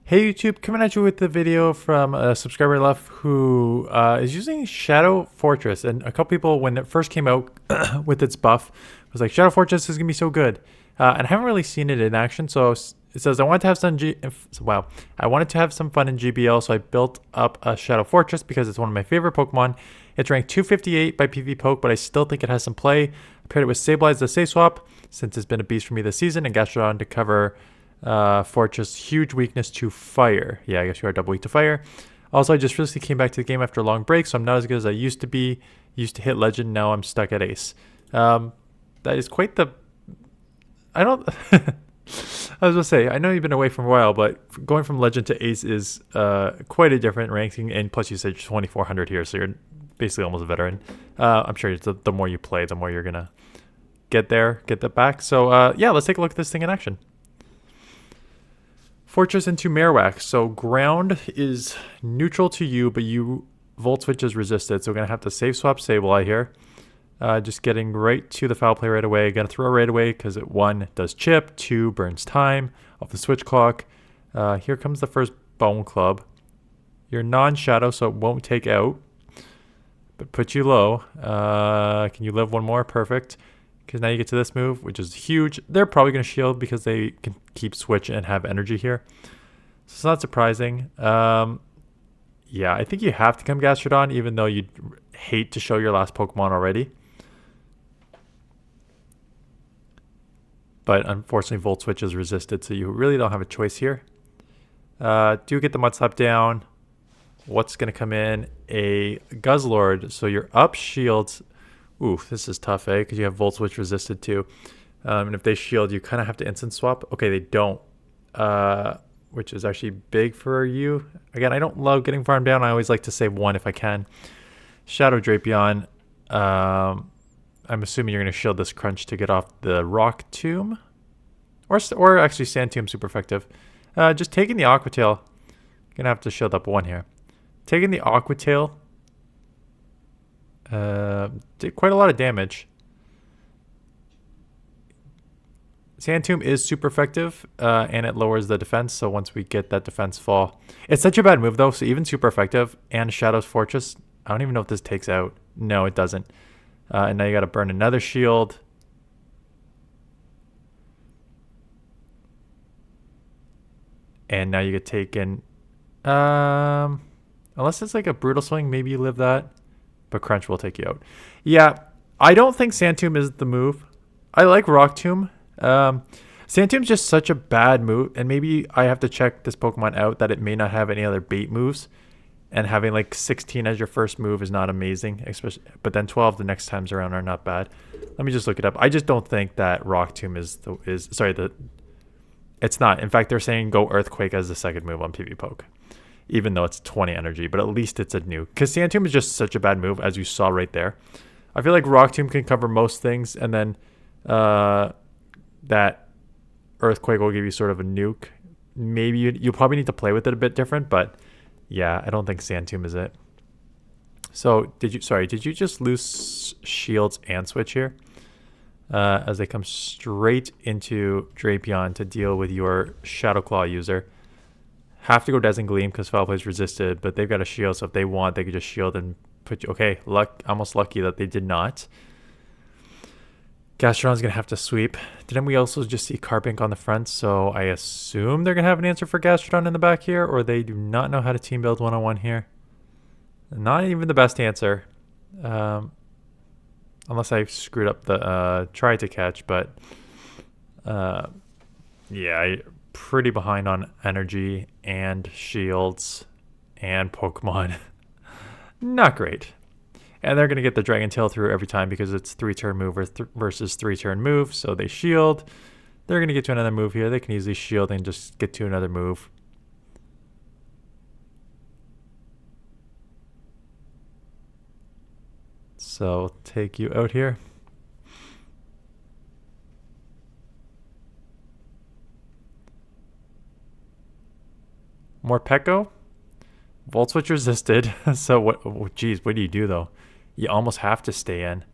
Hey YouTube, coming at you with the video from a subscriber left who is using Shadow Fortress, and a couple people when it first came out with its buff was like Shadow Fortress is gonna be so good, and I haven't really seen it in action. So it says I wanted to have I wanted to have some fun in GBL, so I built up a Shadow Fortress because it's one of my favorite Pokemon. It's ranked 258 by PvPoke, but I still think it has some play. I paired it with Sableye as the safe swap since it's been a beast for me this season, and Gastrodon to cover Fortress huge weakness to fire. Yeah, I guess you are double weak to fire. Also, I just recently came back to the game after a long break, so I'm not as good as I used to be. Used to hit legend, now I'm stuck at ace. That is quite the... I don't... I was gonna say, I know you've been away from a while, but going from legend to ace is quite a different ranking, and plus you said 2400 here, so you're basically almost a veteran. I'm sure the more you play, the more you're gonna get that back. So yeah, let's take a look at this thing in action. Fortress into Marowak. So ground is neutral to you, but you Volt Switch is resisted. So we're going to have to safe swap Sableye here. Just getting right to the foul play right away. Going to throw right away because it 1 does chip, 2 burns time off the switch clock. Here comes the first Bone Club. You're non-shadow, so it won't take out, but put you low. Can you live one more? Perfect. Because now you get to this move, which is huge. They're probably going to shield because they can keep switch and have energy here. So it's not surprising. Yeah, I think you have to come Gastrodon, even though you'd hate to show your last Pokemon already. But unfortunately, Volt Switch is resisted, so you really don't have a choice here. Do get the Mud Slap down. What's going to come in? A Guzzlord. So you're up shields. Ooh, this is tough, eh? Because you have Volt Switch resisted too. And if they shield, you kind of have to instant swap. Okay, they don't. Which is actually big for you. Again, I don't love getting farmed down. I always like to save 1 if I can. Shadow Drapion. I'm assuming you're going to shield this Crunch to get off the Rock Tomb. Or actually Sand Tomb, super effective. Just taking the Aqua Tail. Going to have to shield up 1 here. Taking the Aqua Tail. Did quite a lot of damage. Sand Tomb is super effective, and it lowers the defense, so once we get that defense fall. It's such a bad move though, so even super effective and Shadow's Fortress, I don't even know if this takes out. No, it doesn't. And now you gotta burn another shield. And now you get taken. Unless it's like a brutal swing, maybe you live that. But Crunch will take you out. Yeah, I don't think Sand Tomb is the move. I like Rock Tomb. Sand Tomb's just such a bad move. And maybe I have to check this Pokemon out that it may not have any other bait moves. And having like 16 as your first move is not amazing. Especially, but then 12 the next times around are not bad. Let me just look it up. I just don't think that Rock Tomb it's not. In fact, they're saying go Earthquake as the second move on PvPoke. Even though it's 20 energy, but at least it's a nuke. Because Sand Tomb is just such a bad move, as you saw right there. I feel like Rock Tomb can cover most things, and then that Earthquake will give you sort of a nuke. Maybe you probably need to play with it a bit different, but yeah, I don't think Sand Tomb is it. So, did you just lose shields and switch here? As they come straight into Drapion to deal with your Shadow Claw user. Have to go Dazzling Gleam because Foul Play is resisted, but they've got a shield, so if they want, they could just shield and put you... Okay, almost lucky that they did not. Gastrodon's going to have to sweep. Didn't we also just see Carbink on the front, so I assume they're going to have an answer for Gastrodon in the back here, or they do not know how to team build one-on-one here. Not even the best answer. Unless I screwed up the try to catch, but... yeah, pretty behind on energy and shields and Pokemon. Not great. And they're going to get the Dragon Tail through every time because it's 3-turn move versus 3-turn move. So they shield. They're going to get to another move here. They can easily shield and just get to another move. So I'll take you out here. More Pekko. Volt Switch resisted. So what? Oh, geez, what do you do though? You almost have to stay in.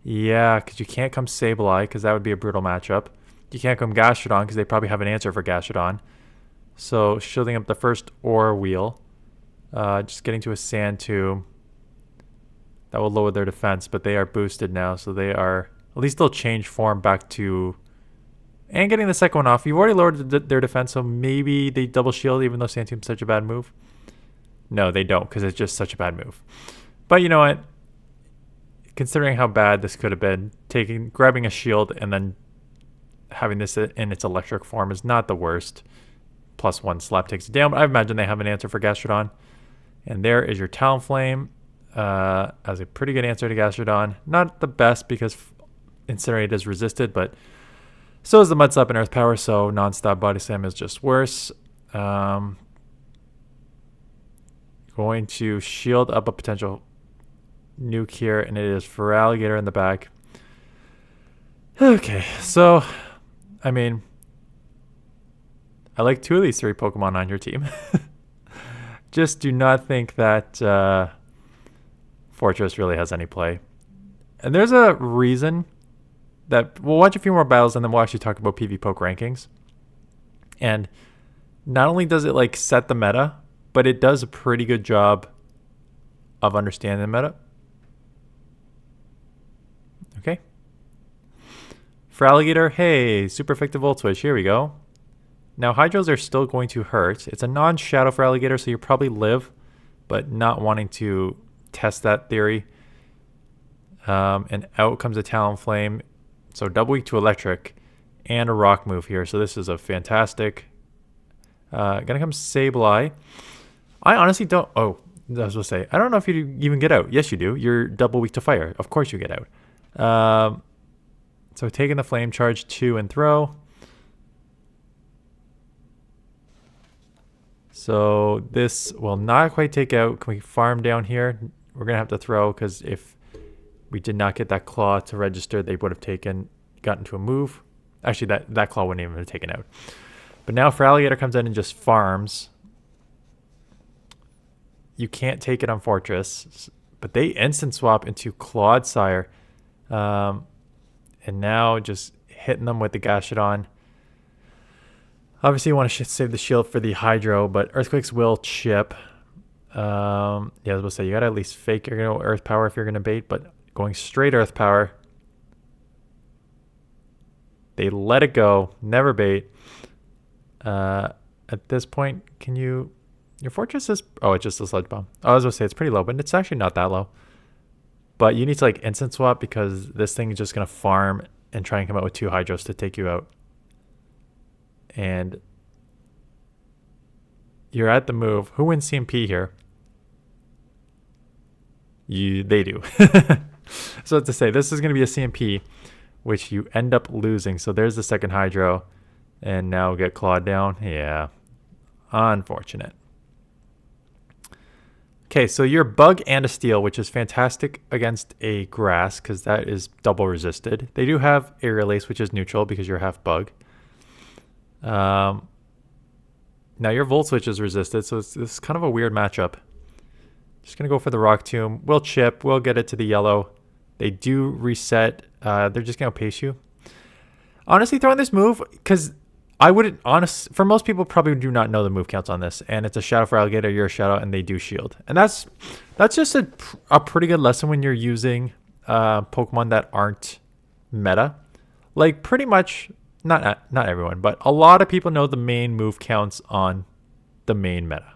Yeah, because you can't come Sableye because that would be a brutal matchup. You can't come Gastrodon because they probably have an answer for Gastrodon. So shielding up the first ore wheel. Just getting to a sand tomb. That will lower their defense, but they are boosted now, so they are... At least they'll change form back to... And getting the second one off. You've already lowered their defense, so maybe they double shield even though sand tomb's such a bad move. No, they don't, because it's just such a bad move. But you know what? Considering how bad this could have been, grabbing a shield and then having this in its electric form is not the worst. +1 slap takes it down, but I imagine they have an answer for Gastrodon. And there is your Talonflame as a pretty good answer to Gastrodon. Not the best because Incinerate is resisted, but so is the Mud Slap and Earth Power, so non-stop Body Slam is just worse. Going to shield up a potential nuke here, and it is Feraligatr in the back. Okay, so, I mean, I like 2 of these 3 Pokemon on your team. Just do not think that Fortress really has any play. And there's a reason that we'll watch a few more battles and then we'll actually talk about PvPoke rankings. And not only does it like set the meta, but it does a pretty good job of understanding the meta. Okay. Feraligatr, hey, super effective Volt Switch, here we go. Now Hydros are still going to hurt. It's a non-shadow Feraligatr, so you probably live, but not wanting to test that theory. And out comes a Talonflame. So double weak to electric and a rock move here. So this is a fantastic. Gonna come Sableye. I honestly don't. Oh, I was going to say, I don't know if you even get out. Yes, you do. You're double weak to fire. Of course you get out. So taking the flame charge 2 and throw. So this will not quite take out. Can we farm down here? We're going to have to throw because if we did not get that claw to register, they would have gotten to a move. Actually, that claw wouldn't even have taken out. But now Feraligatr comes in and just farms. You can't take it on Fortress, but they instant swap into Clawed Sire. And now just hitting them with the Gastrodon. Obviously, you want to save the shield for the Hydro, but Earthquakes will chip. Yeah, I was about to say, you got to at least fake your Earth Power if you're going to bait, but going straight Earth Power. They let it go, never bait. At this point, can you... Your Fortress is... Oh, it's just a Sludge Bomb. I was going to say, it's pretty low, but it's actually not that low. But you need to like instant swap because this thing is just going to farm and try and come out with 2 Hydros to take you out. And you're at the move. Who wins CMP here? They do. So to say, this is going to be a CMP, which you end up losing. So there's the second Hydro. And now get clawed down. Yeah. Unfortunate. Okay, so you're Bug and a Steel, which is fantastic against a Grass because that is double resisted. They do have Aerial Ace, which is neutral because you're half Bug. Now your Volt Switch is resisted, so it's kind of a weird matchup. Just going to go for the Rock Tomb. We'll chip. We'll get it to the yellow. They do reset. They're just going to pace you. Honestly, throwing this move, because I wouldn't, for most people probably do not know the move counts on this. And it's a Shadow Feraligatr, you're a Shadow, and they do shield. And that's just a pretty good lesson when you're using Pokemon that aren't meta. Like pretty much, not everyone, but a lot of people know the main move counts on the main meta.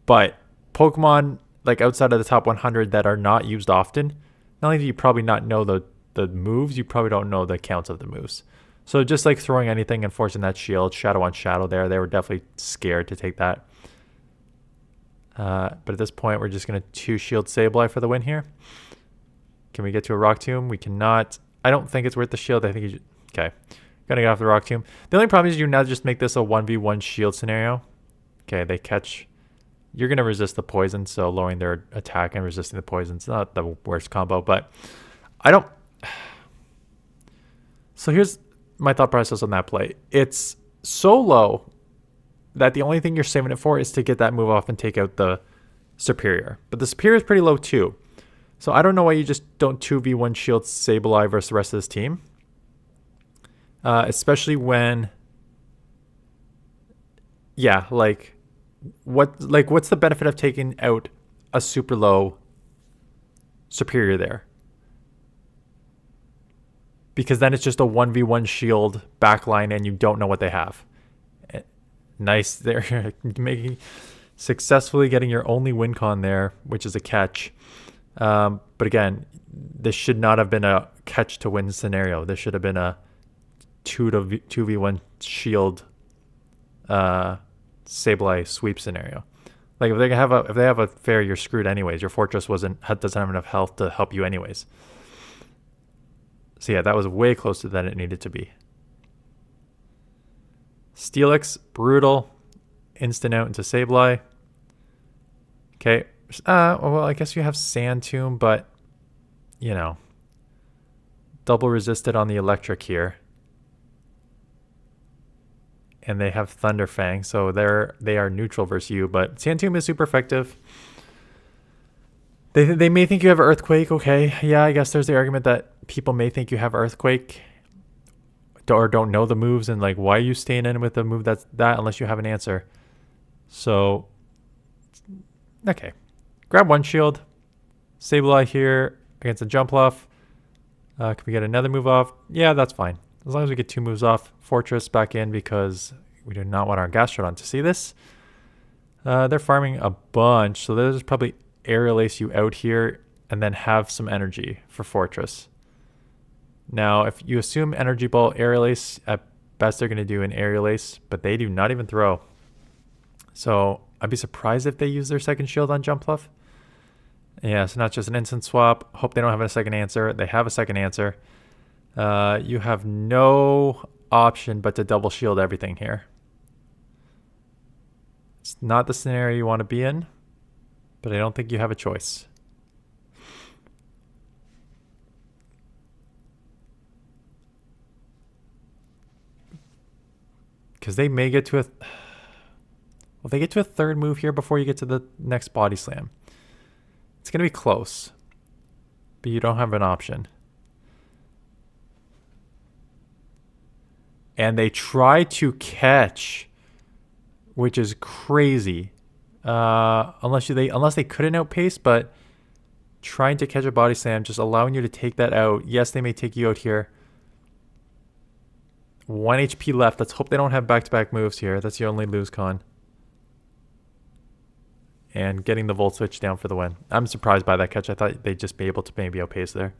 But Pokemon like outside of the top 100 that are not used often, not only do you probably not know the moves, you probably don't know the counts of the moves. So just like throwing anything and forcing that shield, Shadow on Shadow there, they were definitely scared to take that. But at this point, we're just going to 2-shield Sableye for the win here. Can we get to a Rock Tomb? We cannot. I don't think it's worth the shield. I think you should. Okay. Gonna get off the Rock Tomb. The only problem is you now just make this a 1v1 shield scenario. Okay, they catch. You're going to resist the poison, so lowering their attack and resisting the poison is not the worst combo, but I don't... So here's my thought process on that play. It's so low that the only thing you're saving it for is to get that move off and take out the Superior. But the Superior is pretty low too. So I don't know why you just don't 2v1 shield Sableye versus the rest of this team. Especially when yeah, like what's the benefit of taking out a super low superior there? Because then it's just a 1v1 shield backline and you don't know what they have. Nice there. Making successfully getting your only win con there, which is a catch. But again, this should not have been a catch to win scenario. This should have been a 2v1 shield sableye sweep scenario. Like if they have a fair, you're screwed anyways. Your fortress doesn't have enough health to help you anyways. So yeah, that was way closer than it needed to be. Steelix, brutal. Instant out into sableye. Okay. Well, I guess you have Sand Tomb, but, you know, double resisted on the electric here. And they have Thunder Fang, so they are neutral versus you, but Sand Tomb is super effective. They may think you have Earthquake. Okay, yeah, I guess there's the argument that people may think you have Earthquake or don't know the moves, and like, why are you staying in with a move that's that unless you have an answer? So, okay. Grab one shield. Sableye here against a jump off. Can we get another move off? Yeah, that's fine. As long as we get 2 moves off. Fortress back in because we do not want our gastrodon to see this. They're farming a bunch, so they'll just probably aerial ace you out here and then have some energy for Fortress. Now, if you assume energy ball aerial ace, at best they're going to do an aerial ace, but they do not even throw. So I'd be surprised if they use their second shield on jump fluff. Yeah, so not just an instant swap. Hope they don't have a second answer. They have a second answer. You have no option but to double shield everything here. It's not the scenario you want to be in, but I don't think you have a choice. Because they may get to a... Well, they get to a third move here before you get to the next body slam. It's going to be close, but you don't have an option. And they try to catch, which is crazy. Unless they couldn't outpace, but trying to catch a body slam, just allowing you to take that out. Yes, they may take you out here. 1 HP left. Let's hope they don't have back-to-back moves here. That's your only lose con. And getting the Volt Switch down for the win. I'm surprised by that catch. I thought they'd just be able to maybe outpace there.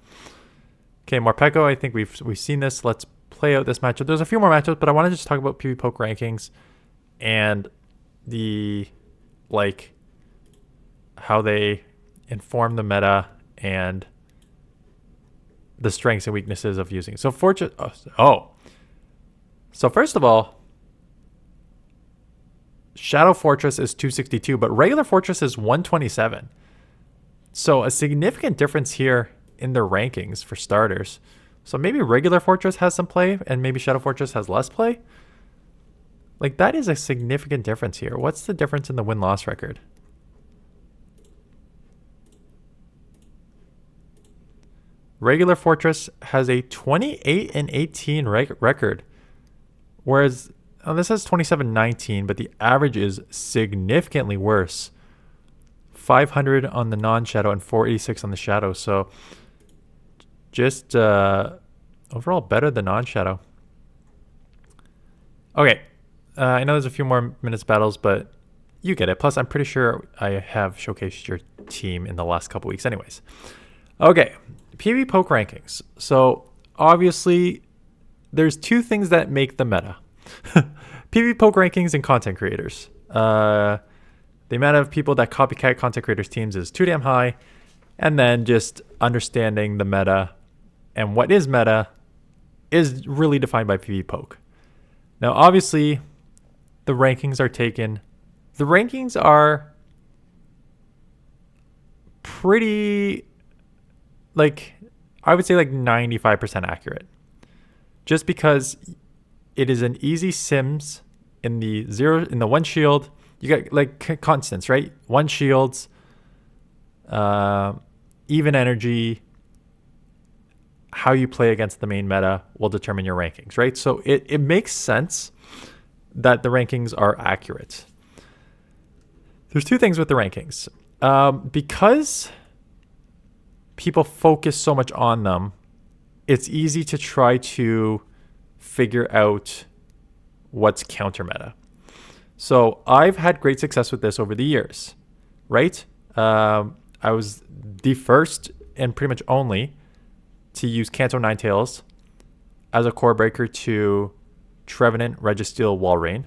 Okay, Morpeko. I think we've seen this. Let's play out this matchup. There's a few more matchups, but I want to just talk about PvP Poke rankings and the, like, how they inform the meta and the strengths and weaknesses of using. So So first of all, Shadow Fortress is 262, but regular Fortress is 127. So a significant difference here in their rankings for starters. So maybe regular Fortress has some play and maybe Shadow Fortress has less play. Like, that is a significant difference here. What's the difference in the win-loss record? Regular Fortress has a 28-18 record. Whereas, this has 27-19, but the average is significantly worse. 500 on the non-shadow and 486 on the shadow. So, just overall better than non-shadow. Okay. I know there's a few more minutes battles, but you get it. Plus, I'm pretty sure I have showcased your team in the last couple weeks anyways. Okay. PvP Poke rankings. So, obviously, there's 2 things that make the meta. PvP Poke rankings and content creators. The amount of people that copycat content creators teams is too damn high. And then just understanding the meta and what is meta is really defined by PvP Poke. Now, obviously, the rankings are taken. The rankings are pretty, like, I would say like 95% accurate. Just because it is an easy sims in the 1 shield. You got like constants, right? 1 shields, even energy, how you play against the main meta will determine your rankings, right? So it makes sense that the rankings are accurate. There's two things with the rankings. Because people focus so much on them, it's easy to try to figure out what's counter meta. So I've had great success with this over the years, right? I was the first and pretty much only to use Kanto Ninetales as a core breaker to Trevenant, Registeel, Walrein.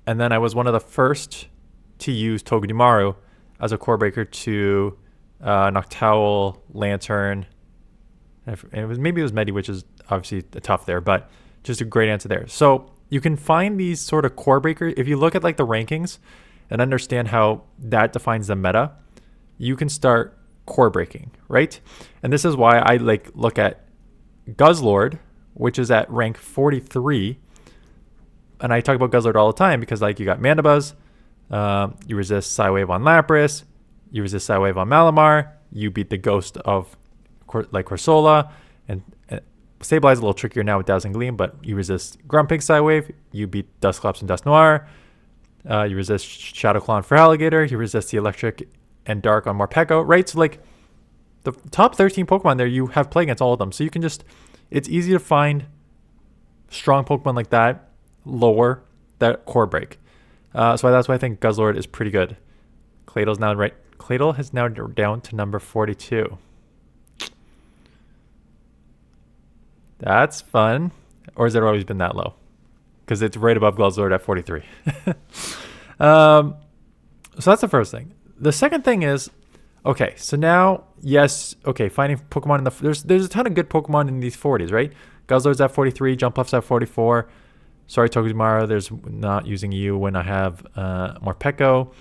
And then I was one of the first to use Togedemaru as a core breaker to Noctowl, Lantern. And it was Medi, which is obviously tough there, but just a great answer there. So you can find these sort of core breakers. If you look at like the rankings and understand how that defines the meta, you can start core breaking, right? And this is why I like look at Guzzlord, which is at rank 43. And I talk about Guzzlord all the time because like you got Mandibuzz, you resist Psywave on Lapras, you resist Psywave on Malamar, you beat the ghost of like Corsola, and Sableye is a little trickier now with Dazzling Gleam, but you resist Grumpig Psywave, you beat Dusclops and Dust Noir, you resist Shadow Claw for Alligator, you resist the Electric and Dark on Morpeko, right? So like the top 13 Pokemon there, you have play against all of them. So you can just, it's easy to find strong Pokemon like that, lower that core break. So that's why I think Guzzlord is pretty good. Cladle's now right. Cladle has now down to number 42. That's fun. Or has it always been that low? Because it's right above Guzzlord at 43. So that's the first thing. The second thing is, okay, so now, yes, okay, finding Pokemon in the... There's a ton of good Pokemon in these 40s, right? Guzzlord's at 43, Jumpluff's at 44. Sorry, Togedemaru, there's not using you when I have Morpeko.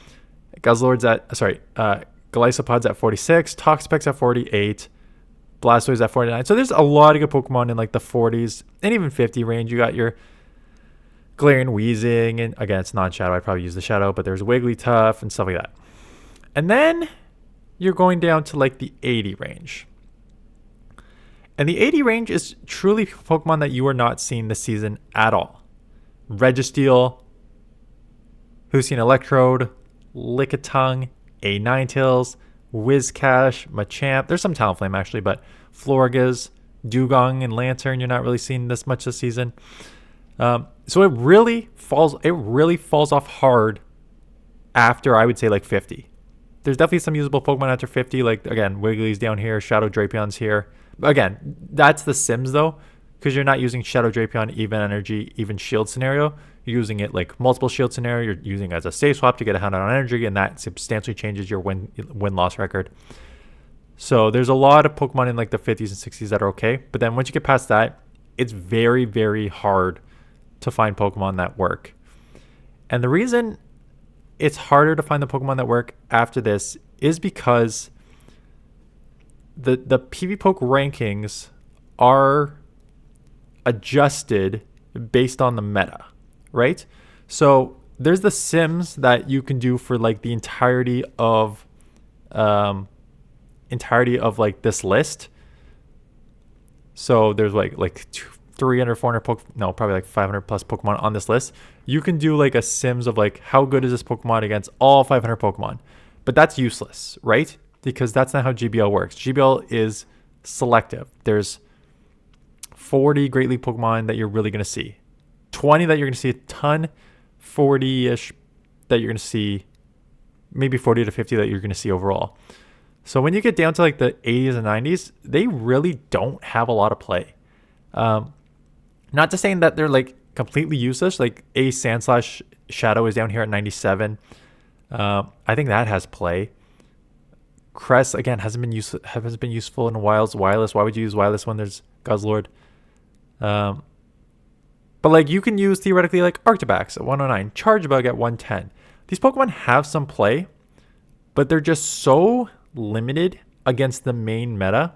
Guzzlord's at... Sorry, Golisopod's at 46. Toxapec's at 48. Blastoise at 49. So there's a lot of good Pokemon in like the 40s and even 50 range. You got your Galarian Weezing, and again, it's non-Shadow. I'd probably use the Shadow, but there's Wigglytuff and stuff like that. And then you're going down to like the 80 range. And the 80 range is truly Pokemon that you are not seeing this season at all. Registeel, who's seen Electrode, Lickitung, Ninetales, Whiscash, Machamp. There's some Talonflame actually, but Florges, Dugong, and Lantern, you're not really seeing this much this season. So it really falls off hard after, I would say, like 50. There's definitely some usable Pokemon after 50, like again, Wiggly's down here, Shadow Drapion's here. But again, that's the Sims though, because you're not using Shadow Drapion, even energy, even shield scenario. You're using it like multiple shield scenario. You're using it as a safe swap to get a hand on energy, and that substantially changes your win-loss record. So there's a lot of Pokemon in like the 50s and 60s that are okay. But then once you get past that, it's very, very hard to find Pokemon that work. And the reason it's harder to find the Pokemon that work after this is because the PvPoke rankings are adjusted based on the meta, right? So there's the Sims that you can do for like the entirety of like this list. So there's like 300, 400 probably like 500 plus Pokemon on this list. You can do like a Sims of like how good is this Pokemon against all 500 Pokemon, but that's useless, right? Because that's not how GBL works. GBL is selective. There's 40 Great League Pokemon that you're really going to see, 20 that you're going to see a ton, 40-ish that you're going to see, maybe 40 to 50 that you're going to see overall. So when you get down to like the 80s and 90s, they really don't have a lot of play. Not to saying that they're like completely useless. Like a Sandslash Shadow is down here at 97. I think that has play. Crest again hasn't been useful in Wilds. Wireless. Why would you use Wireless when there's Guzzlord? But like you can use theoretically like Arctibax at 109, Chargebug at 110. These Pokemon have some play, but they're just so limited against the main meta.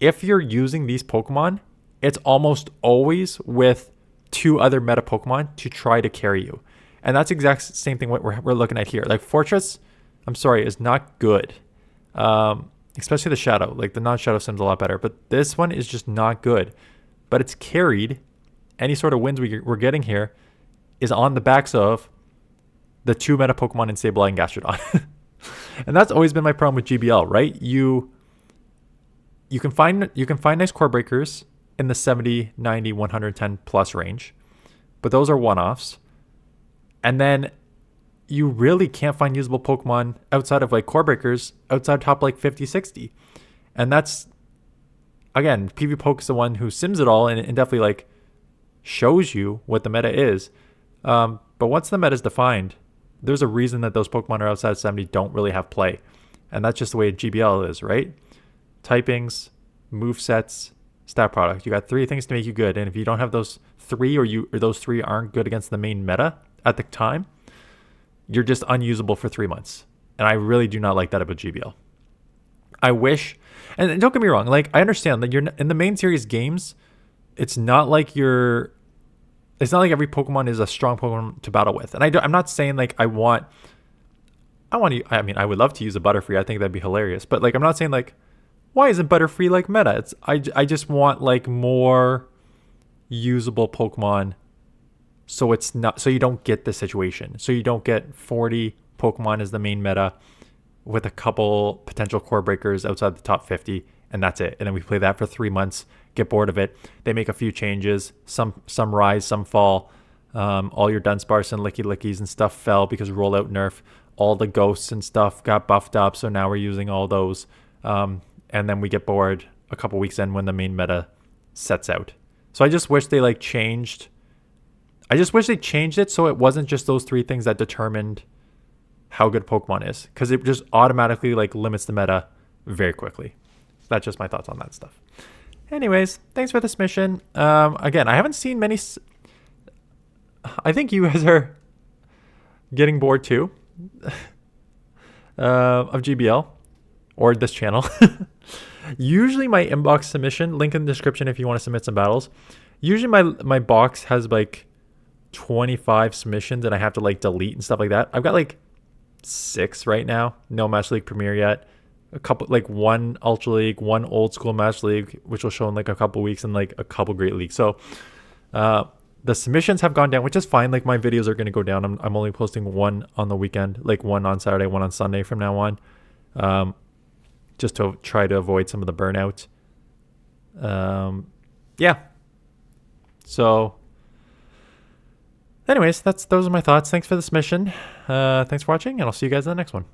If you're using these Pokemon, it's almost always with two other meta Pokemon to try to carry you. And that's exact same thing what we're looking at here. Like Fortress, I'm sorry, is not good. Especially the Shadow. Like the non-Shadow Sim's a lot better. But this one is just not good. But it's carried any sort of wins we're getting here is on the backs of the 2 meta Pokemon in Sableye and Gastrodon. And that's always been my problem with GBL, right? You can find nice core breakers in the 70, 90, 110 plus range, but those are one-offs. And then you really can't find usable Pokemon outside of like core breakers outside top like 50, 60. And that's, again, PvPoke is the one who sims it all and definitely like shows you what the meta is. But once the meta is defined, there's a reason that those Pokemon are outside of 70 don't really have play. And that's just the way GBL is, right? Typings, movesets, stat product. You got 3 things to make you good. And if you don't have those 3 or those 3 aren't good against the main meta at the time, you're just unusable for 3 months. And I really do not like that about GBL. I wish, and don't get me wrong, like I understand that you're in the main series games, it's not like every Pokemon is a strong Pokemon to battle with. And I'm not saying like I would love to use a Butterfree. I think that'd be hilarious. But like I'm not saying like, why isn't Butterfree like meta? I just want like more usable Pokemon. So you don't get this situation. So you don't get 40 Pokemon as the main meta with a couple potential core breakers outside the top 50, and that's it. And then we play that for 3 months, get bored of it. They make a few changes. Some rise, some fall. All your Dunsparce and Licky Lickies and stuff fell because rollout nerf. All the ghosts and stuff got buffed up, so now we're using all those. And then we get bored a couple weeks in when the main meta sets out. So I just wish they changed it so it wasn't just those 3 things that determined how good Pokemon is, because it just automatically limits the meta very quickly. That's just my thoughts on that stuff. Anyways, thanks for this mission. Again, I haven't seen many. I think you guys are getting bored too of GBL or this channel. Usually my inbox submission, link in the description if you want to submit some battles. Usually my box has 25 submissions and I have to delete and stuff like that. I've got 6 right now. No Match League Premier yet. A couple, 1 Ultra League, 1 Old School Match League, which will show in a couple weeks, and a couple Great Leagues. So the submissions have gone down, which is fine. My videos are going to go down. I'm only posting 1 on the weekend, 1 on Saturday, 1 on Sunday from now on, just to try to avoid some of the burnout. Yeah. So anyways, those are my thoughts. Thanks for this mission. Thanks for watching, and I'll see you guys in the next one.